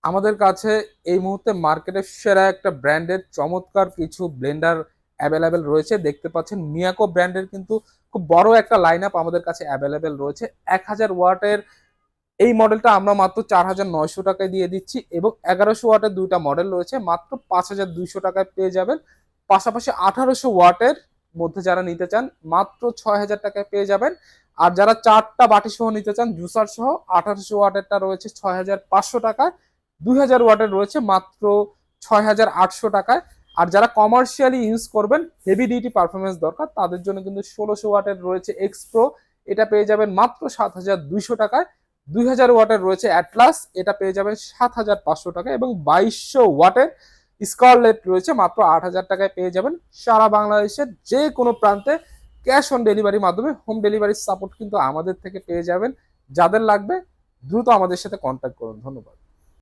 আমাদের কাছে এই মুহূর্তে মার্কেটের সেরা একটা ব্র্যান্ডের চমৎকার কিছু ব্লেন্ডার অ্যাভেলেবেল রয়েছে। দেখতে পাচ্ছেন মিয়াকো ব্র্যান্ডের কিন্তু খুব বড় একটা লাইন আপ আমাদের কাছে অ্যাভেলেবেল রয়েছে। 1000 ওয়াটের এই মডেলটা আমরা মাত্র 4900 টাকায় দিয়ে দিচ্ছি, এবং 1100 ওয়াটের দুইটা মডেল রয়েছে, মাত্র 5200 টাকায় পেয়ে যাবেন। পাশাপাশি 1800 ওয়াটের মধ্যে যারা নিতে চান মাত্র 6000 টাকায় পেয়ে যাবেন। আর যারা 4টা বাটি সহ নিতে চান জুসার সহ, 1800 ওয়াটেরটা রয়েছে 6500 টাকায়। 2000 ওয়াটের রয়েছে মাত্র 6800 টাকায়। আর যারা কমার্শিয়ালি ইউজ করবেন, হেভি ডিউটি পারফরমেন্স দরকার, তাদের জন্য কিন্তু 1600 ওয়াটের রয়েছে এক্সপ্রো, এটা পেয়ে যাবেন মাত্র 7200 টাকায়। 2000 ওয়াটের রয়েছে অ্যাটলাস, এটা পেয়ে যাবেন 7500 টাকায়। এবং 2200 ওয়াটের স্কারলেট রয়েছে মাত্র 8000 টাকায় পেয়ে যাবেন। সারা বাংলাদেশের যে কোনো প্রান্তে ক্যাশ অন ডেলিভারির মাধ্যমে হোম ডেলিভারি সাপোর্ট কিন্তু আমাদের থেকে পেয়ে যাবেন। যাদের লাগবে দ্রুত আমাদের সাথে কন্ট্যাক্ট করুন। ধন্যবাদ।